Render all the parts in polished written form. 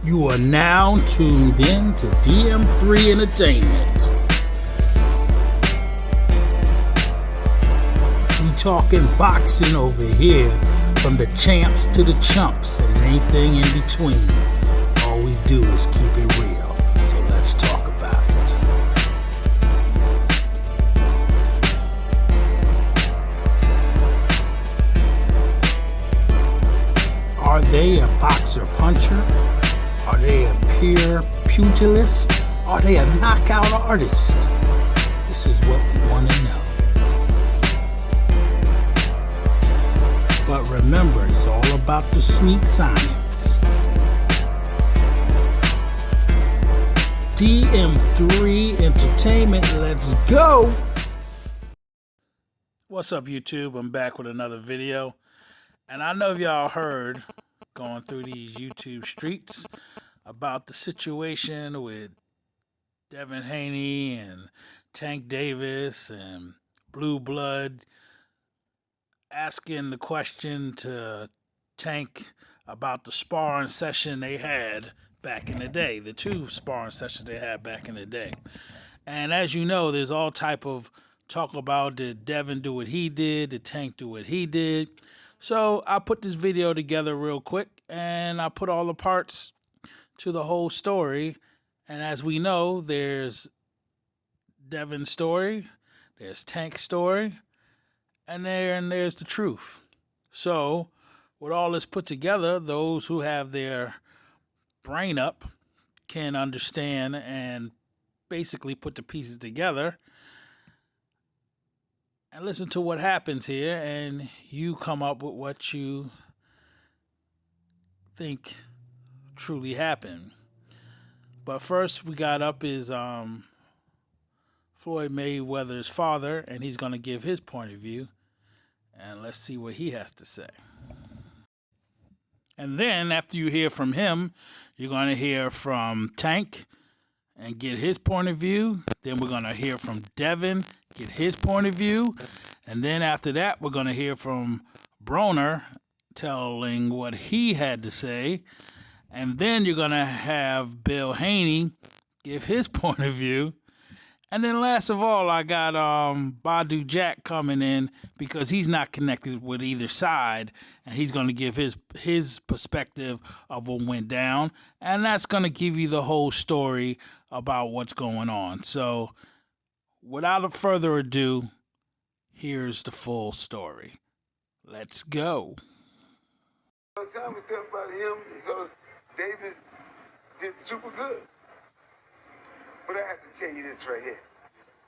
You are now tuned in to DM3 Entertainment. We talking boxing over here, from the champs to the chumps and anything in between. All we do is keep it real. So let's talk about it. Are they a boxer puncher? Are they a pure pugilist? Are they a knockout artist? This is what we want to know. But remember, it's all about the sweet science. DM3 Entertainment, let's go! What's up, YouTube? I'm back with another video. And I know y'all heard, going through these YouTube streets, about the situation with Devin Haney and Tank Davis and Blue Blood asking the question to Tank about the sparring session they had back in the day, the two sparring sessions they had back in the day. And as you know, there's all type of talk about, did Devin do what he did, did Tank do what he did. So I put this video together real quick, and I put all the parts to the whole story. And as we know, there's Devin's story, there's Tank's story, and there's the truth. So with all this put together, those who have their brain up can understand and basically put the pieces together and listen to what happens here, and you come up with what you think truly happened. But first, we got up is Floyd Mayweather's father, and he's going to give his point of view, and let's see what he has to say. And then after you hear from him, you're going to hear from Tank and get his point of view. Then we're going to hear from Devin, get his point of view. And then after that, we're going to hear from Broner telling what he had to say. And then you're going to have Bill Haney give his point of view. And then last of all, I got Badu Jack coming in because he's not connected with either side, and he's going to give his perspective of what went down, and that's going to give you the whole story about what's going on. So without further ado, here's the full story. Let's go. First time we talk about him because David did super good. But I have to tell you this right here.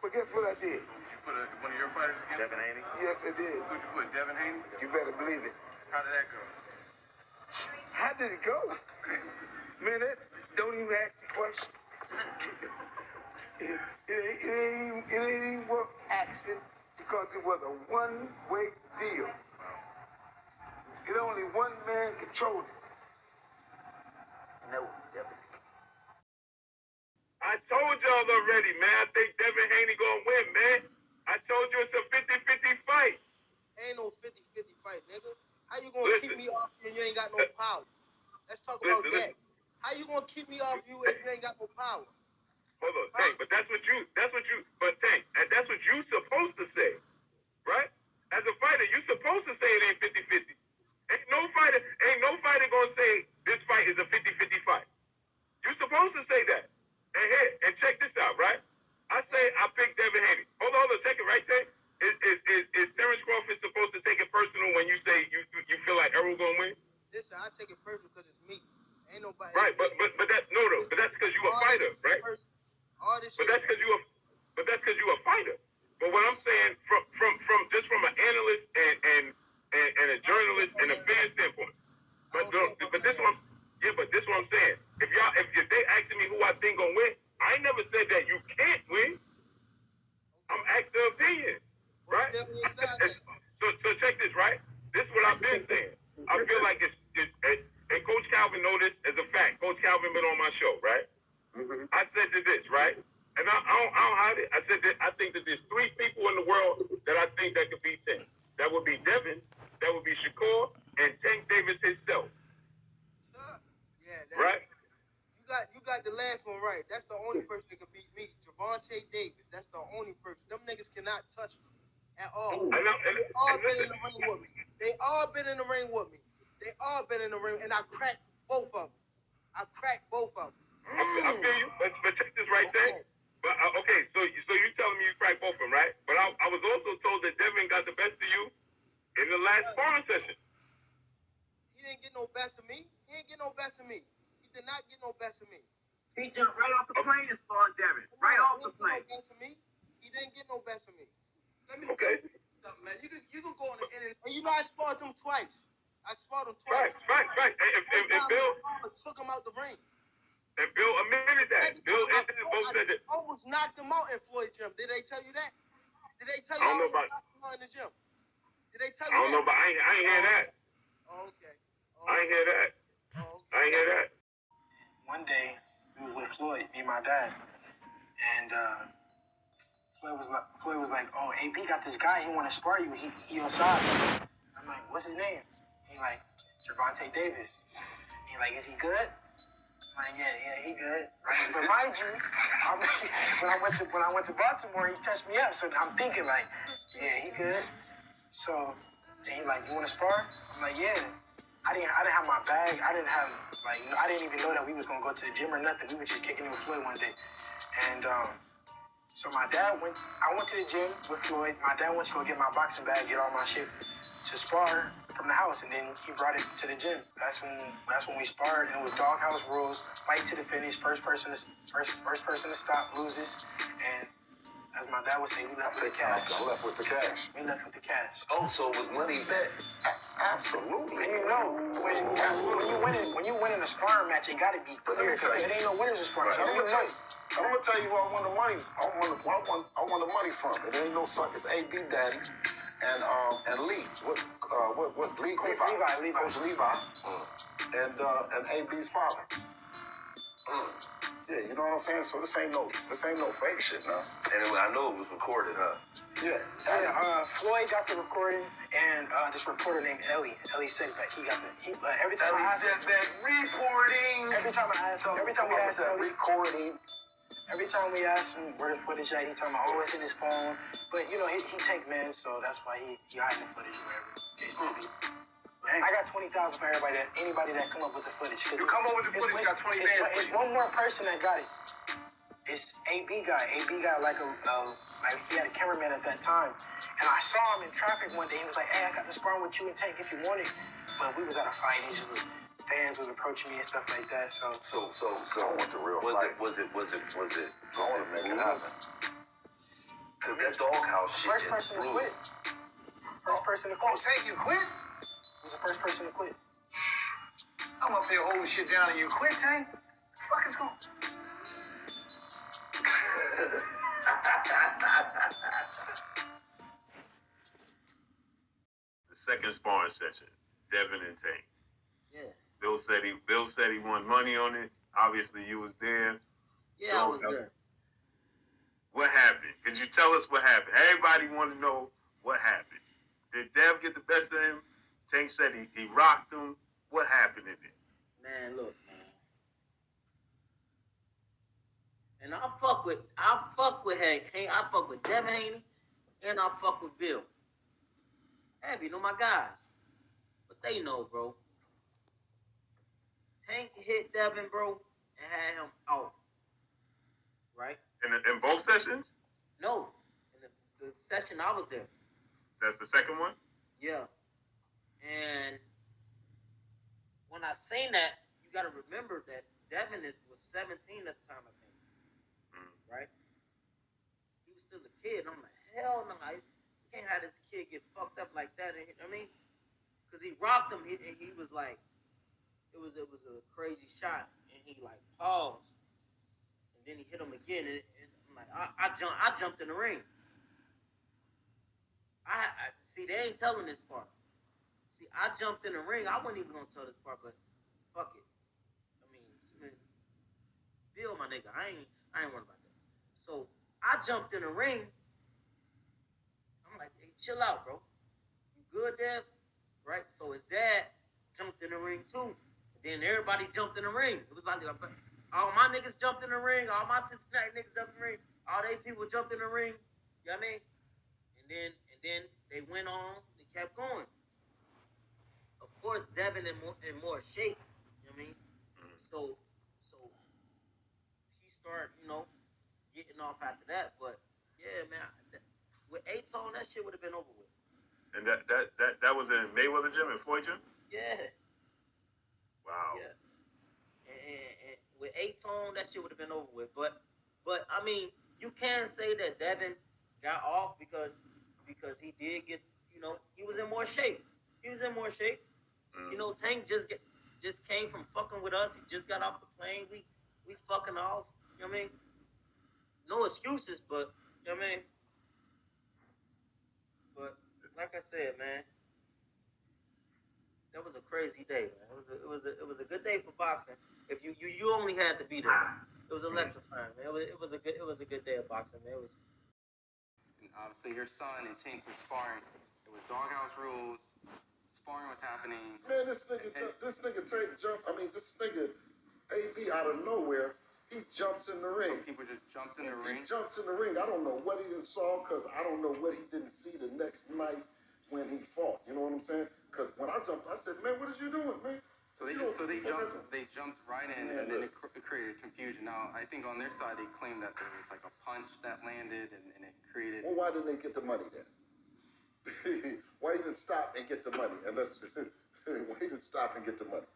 But guess what I did? Did you put one of your fighters against Devin Haney? Yes, I did. Who'd you put, Devin Haney? You better believe it. How did that go? How did it go? Man, that don't even ask the question. It ain't even worth asking because it was a one-way deal. It only one man controlled it. No, Devin. I told y'all already, man. I think Devin Haney gonna win, man. I told you it's a 50-50 fight. Ain't no 50-50 fight, nigga. How you gonna keep me off you and you ain't got no power? Let's talk about that. How you gonna keep me off you if you ain't got no power? Hold on, Tank, but that's what you supposed to say, right? As a fighter, you supposed to say it ain't 50-50. Ain't no fighter gonna say this fight is a 50-50 fight. You supposed to say that. And check this out, right? I say I picked Devin Haney. Hold on a second, right there. Is Terrence Crawford supposed to take it personal when you say you feel like Errol gonna win? Listen, I take it personal because it's me. Ain't nobody. Right, but that's no, but that's because you a fighter, right? All this shit. But that's because you a fighter. But what I'm saying from an analyst and a journalist and a fan standpoint. But this one. Yeah, but this is what I'm saying. If they asking me who I think gonna win, I never said that you can't win. I'm asking the opinion, right? So check this, right? This is what I've been saying. I feel like it's and Coach Calvin know this as a fact. Coach Calvin been on my show, right? Mm-hmm. I said this, right? And I don't hide it. I said that I think that there's three people in the world that I think that could beat Tank. That would be Devin, that would be Shakur, and Tank Davis himself. Yeah, right? last one right. That's the only person that can beat me. Javante Davis. That's the only person. Them niggas cannot touch me at all. They all been in the ring with me. They all been in the ring with me. They all been in the ring, and I cracked both of them. I feel you, but check this right there. But okay, so you telling me you cracked both of them, right? But I was also told that Devin got the best of you in the last sparring session. He didn't get no best of me. He did not get no best of me. He jumped right off the plane and spawned Devin. Right off the plane. He didn't get no best of me. Let me tell you something, man. You can go on the internet. And you know I sparred him twice. Right. And Bill took him out the ring. And Bill admitted that. Bill admitted both said that. I almost knocked him out in Floyd gym. Did they tell you that? Did they tell you I don't know about knocked him out in the gym? Did they tell you I don't know, but I ain't hear that. Okay. I ain't hear that. I ain't hear that. One day, we was with Floyd, me and my dad, and Floyd was like, "Oh, AB got this guy. He want to spar you. He on size." I'm like, "What's his name?" He like, "Javante Davis." He like, "Is he good?" I'm like, "Yeah, he good." But mind you, when I went to Baltimore, he touched me up. So I'm thinking like, "Yeah, he good." So he like, "You want to spar?" I'm like, "Yeah." I didn't have my bag. I didn't even know that we was gonna go to the gym or nothing. We were just kicking it with Floyd one day, and so I went to the gym with Floyd. My dad went to go get my boxing bag, get all my shit to spar from the house, and then he brought it to the gym. That's when we sparred, and it was doghouse rules, fight to the finish. First person to stop loses, and as my dad would say, we left with the cash. I left with the cash. We left with the cash. Oh, so it was money bet. Absolutely. And you know, when you win in a sparring match, it gotta be clear. It ain't no winners in sparring. Right. I'm gonna tell you where I won the money. I won the money from. It ain't no suck. It's AB Daddy and Lee. What's Lee? Levi. Coach Levi. And AB's father. Yeah, you know what I'm saying? So this ain't no fake shit now. And I know it was recorded, huh? Yeah. Floyd got the recording, and this reporter named Ellie Sedbeck, he got the every time Ellie Sedbeck reporting. Every time we asked Ellie, recording. every time we asked him where the footage at, he talking about always in his phone. But you know, he take men, so that's why he hiding the footage or whatever. Case may be. I got 20,000 for anybody that come up with the footage. You come up with the footage, got 20 bands. It's one more person that got it. It's AB guy. AB guy like he had a cameraman at that time, and I saw him in traffic one day. He was like, "Hey, I got this sparring with you and Tank if you want it." But we was at a fight. Fans was approaching me and stuff like that. So I want the real fight. Was it? I want to make it happen. Cause that doghouse shit first person to quit. First person to quit. Tank, you quit? Was the first person to quit. I'm up here holding shit down and you quit, Tank? The fuck is going? The second sparring session, Devin and Tank. Yeah. Bill said he won money on it. Obviously, you was there. Yeah, I was there. What happened? Could you tell us what happened? Everybody want to know what happened. Did Dev get the best of him? Tank said he rocked him. What happened in it? Man, look, man. And I fuck with Haney. I fuck with Devin Haney, and I fuck with Bill. Abby, you know my guys. But they know, bro. Tank hit Devin, bro, and had him out. Right? In both sessions? No. In the session I was there. That's the second one? Yeah. And when I seen that, you got to remember that Devin was 17 at the time, I think. Right? He was still a kid. And I'm like, hell no. You can't have this kid get fucked up like that. And, I mean, because he rocked him, and he was like, it was a crazy shot. And he, like, paused. And then he hit him again. And I'm like, I jumped in the ring. I see, they ain't telling this part. See, I jumped in the ring. I wasn't even gonna tell this part, but fuck it. I mean, Bill, my nigga, I ain't worried about that. So I jumped in the ring. I'm like, hey, chill out, bro. You good, Dev? Right? So his dad jumped in the ring too. And then everybody jumped in the ring. It was like All my niggas jumped in the ring. All my Cincinnati niggas jumped in the ring. All they people jumped in the ring. You know what I mean? And then they went on. They kept going. Of course, Devin in more shape. You know what I mean? So he started, getting off after that. But yeah, man, with A-Tone, that shit would have been over with. And that was in Mayweather gym and Floyd gym? Yeah. Wow. Yeah. And with A-Tone, that shit would have been over with. But I mean, you can say that Devin got off because he did get, he was in more shape. He was in more shape. Tank just came from fucking with us. He just got off the plane. We fucking off. You know what I mean? No excuses, but you know what I mean? But like I said, man, that was a crazy day, man. It was a good day for boxing. If you only had to be there. It was electrifying, man. It was a good day of boxing, man. It was. And obviously, your son and Tank were sparring. It was doghouse rules. Sparring was happening. Man, this nigga Tank jump. I mean, this nigga AB out of nowhere. He jumps in the ring. People just jumped in the ring. He jumps in the ring. I don't know what he didn't saw because I don't know what he didn't see the next night when he fought. You know what I'm saying? Because when I jumped, I said, man, what is you doing, man? So they jumped right in, and then it created confusion. Now, I think on their side, they claimed that there was like a punch that landed, and it created. Well, why didn't they get the money then? Why you didn't stop and get the money? Unless why you didn't stop and get the money?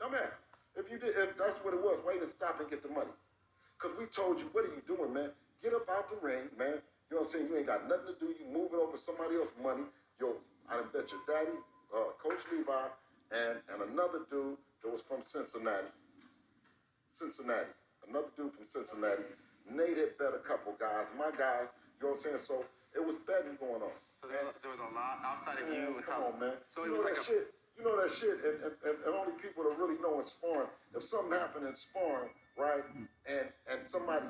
I'm asking. If that's what it was, why you didn't stop and get the money? Because we told you, what are you doing, man? Get up out the ring, man. You know what I'm saying? You ain't got nothing to do. You moving over somebody else's money. I done bet your daddy, Coach Levi, and another dude that was from Cincinnati. Another dude from Cincinnati. Nate had bet a couple guys. My guys, you know what I'm saying? So it was betting going on. So there was a lot outside of you. Come on, man. So you know that shit. You know that shit, and only people that really know in sparring. If something happened in sparring, right, and somebody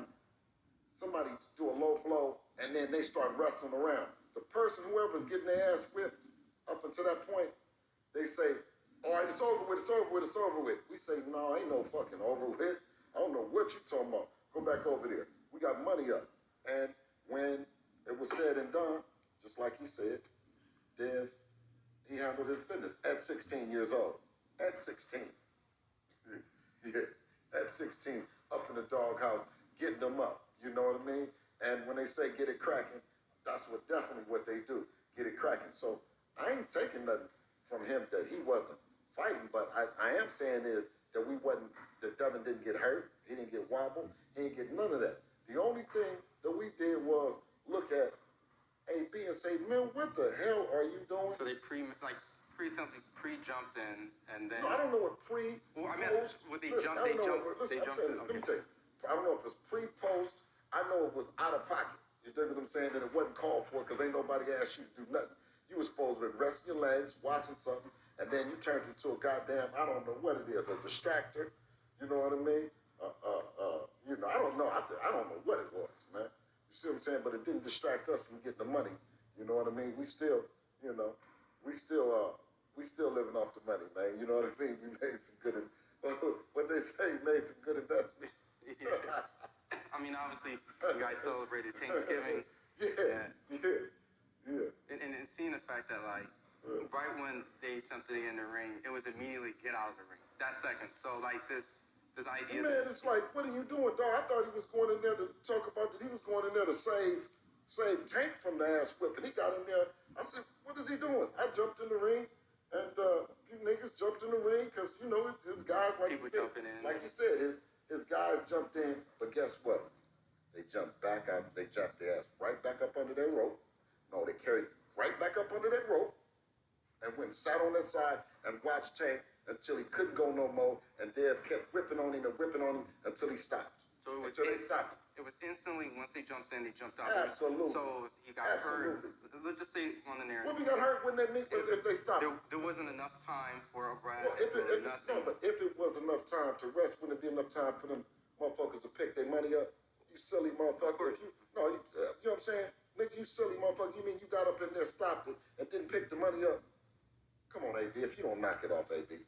do a low blow, and then they start wrestling around, the person, whoever's getting their ass whipped up until that point, they say, all right, it's over with, it's over with, it's over with. We say, no, ain't no fucking over with. I don't know what you talking about. Go back over there. We got money up. And when it was said and done, just like he said, Dev, he handled his business at 16 years old. At 16. Yeah, at 16, up in the doghouse, getting them up. You know what I mean? And when they say get it cracking, that's definitely what they do. Get it cracking. So I ain't taking nothing from him that he wasn't fighting, but I am saying is that that Devin didn't get hurt. He didn't get wobbled. He didn't get none of that. The only thing that we did was look at AB and say, man, what the hell are you doing? So they essentially pre-jumped in, and then. No, I don't know what pre, well, post. What they listen, jumped, I don't know. they jumped in. Let me tell you. I don't know if it's pre-post. I know it was out of pocket. You dig what I'm saying? That it wasn't called for because ain't nobody asked you to do nothing. You were supposed to be resting your legs, watching something, and then you turned into a goddamn, I don't know what it is, a distractor. You know what I mean? I don't know. I don't know what it was, man. You see what I'm saying? But it didn't distract us from getting the money. You know what I mean? We still living off the money, man. You know what I mean? We made some good, what they say, made some good investments. Yeah. I mean, obviously, you guys celebrated Thanksgiving. Yeah. And seeing the fact that, right when they attempted to get in the ring, it was immediately get out of the ring. That second. So, this idea. Man, it's like, what are you doing, dog? I thought he was going in there to talk about that. He was going in there to save Tank from the ass whipping. He got in there. I said, what is he doing? I jumped in the ring, and a few niggas jumped in the ring because, his guys, like you said, his guys jumped in. But guess what? They jumped back up. They jumped their ass right back up under that rope. No, they carried right back up under that rope and went sat on that side and watched Tank until he couldn't go no more, and Dev kept whipping on him until he stopped. So they stopped him. It was instantly, once they jumped in, they jumped out. Absolutely. So he got hurt. Let's just say on the narrative. Well, if he got hurt, wouldn't that mean if they stopped him? There wasn't enough time for a rest. Well, but if it was enough time to rest, wouldn't it be enough time for them motherfuckers to pick their money up? You silly motherfucker. You know what I'm saying? Nigga, you silly motherfucker. You mean you got up in there, stopped it, and didn't pick the money up? Come on, AB, if you don't knock it off, AB.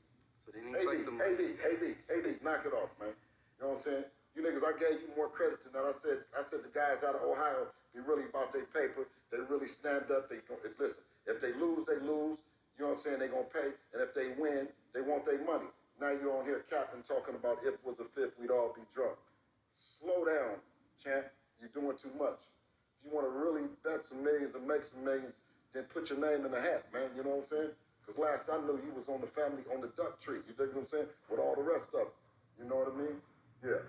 So they didn't collect the money. AB. Knock it off, man. You know what I'm saying? You niggas, I gave you more credit than that. I said the guys out of Ohio, they really about their paper. They really stand up. Listen, if they lose, they lose. You know what I'm saying? They gonna pay. And if they win, they want their money. Now you're on here capping, talking about if it was a fifth, we'd all be drunk. Slow down, champ. You're doing too much. If you want to really bet some millions and make some millions, then put your name in the hat, man. You know what I'm saying? Because last I knew, you was on the family, on the duck tree. You dig what I'm saying? With all the rest of it. You know what I mean? Yeah.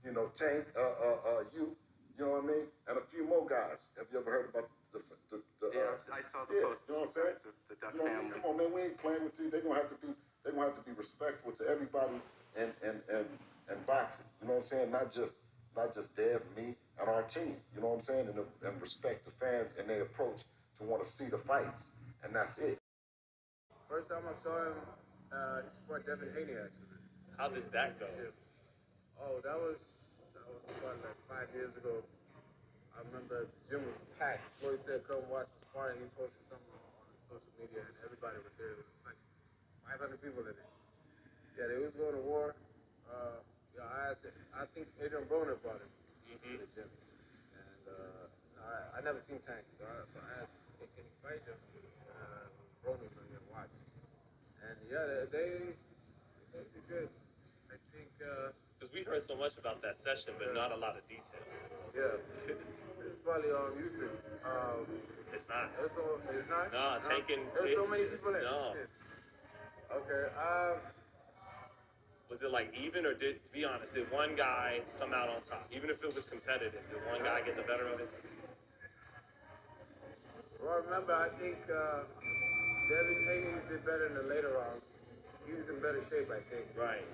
You know, Tank, you know what I mean? And a few more guys. Have you ever heard about the I saw the post. You know what I'm saying? The Duck you know, family. Come on, man, we ain't playing with you. They're gonna have to be respectful to everybody and boxing. You know what I'm saying? Not just Dev, me, and our team. You know what I'm saying? And respect the fans and their approach to want to see the fights. And that's it. First time I saw him, he fought Devin Haney, actually. How did that go? Yeah. Oh, that was about like 5 years ago. I remember the gym was packed. Floyd said, come watch the sparring. He posted something on his social media, and everybody was there. It was like 500 people in it. Yeah, they was going to war. I think Adrian Broner brought him to the gym. And I never seen Tank, so I asked, hey, can he fight him? Broner was going to watch. And yeah, they good. I think... Because we heard so much about that session, but not a lot of details. Yeah, it's probably on YouTube. It's not. It's not? No, taking... There's so many people there. No. Shit. Okay, Was it like even, or did one guy come out on top? Even if it was competitive, did one guy get the better of it? Well, remember, I think Devin Haney did better in the later round. He was in better shape, I think. Right.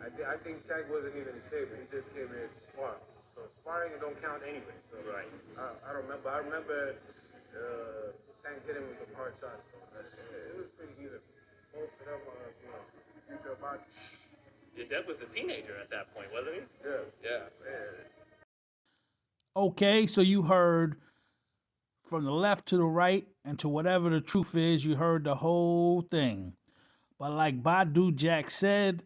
I think Tank wasn't even in shape, but he just came here to spar. So sparring don't count anyway. So right. I don't remember. I remember Tank hit him with some hard shots. So it was pretty even. Most of them are, future boxers. Yeah, Dev was a teenager at that point, wasn't he? Yeah. Okay, so you heard from the left to the right and to whatever the truth is, you heard the whole thing. But like Badu Jack said,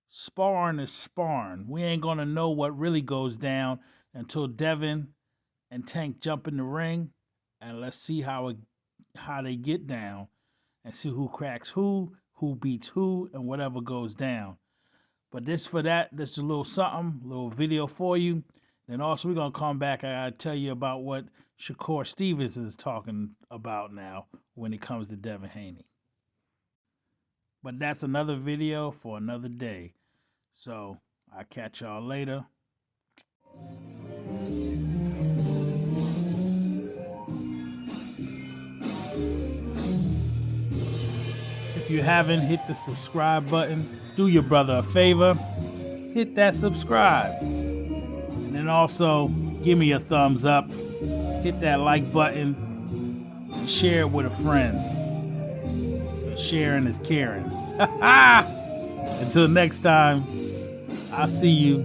sparring is sparring. We ain't gonna know what really goes down until Devin and Tank jump in the ring, and let's see how they get down and see who cracks who beats who, and whatever goes down. But this is a little something, little video for you. Then also we're gonna come back and I'll tell you about what Shakur Stevens is talking about now when it comes to Devin Haney. But that's another video for another day. So I'll catch y'all later. If you haven't hit the subscribe button, do your brother a favor, hit that subscribe. And then also give me a thumbs up, hit that like button, and share it with a friend. Sharing is caring. Until next time, I'll see you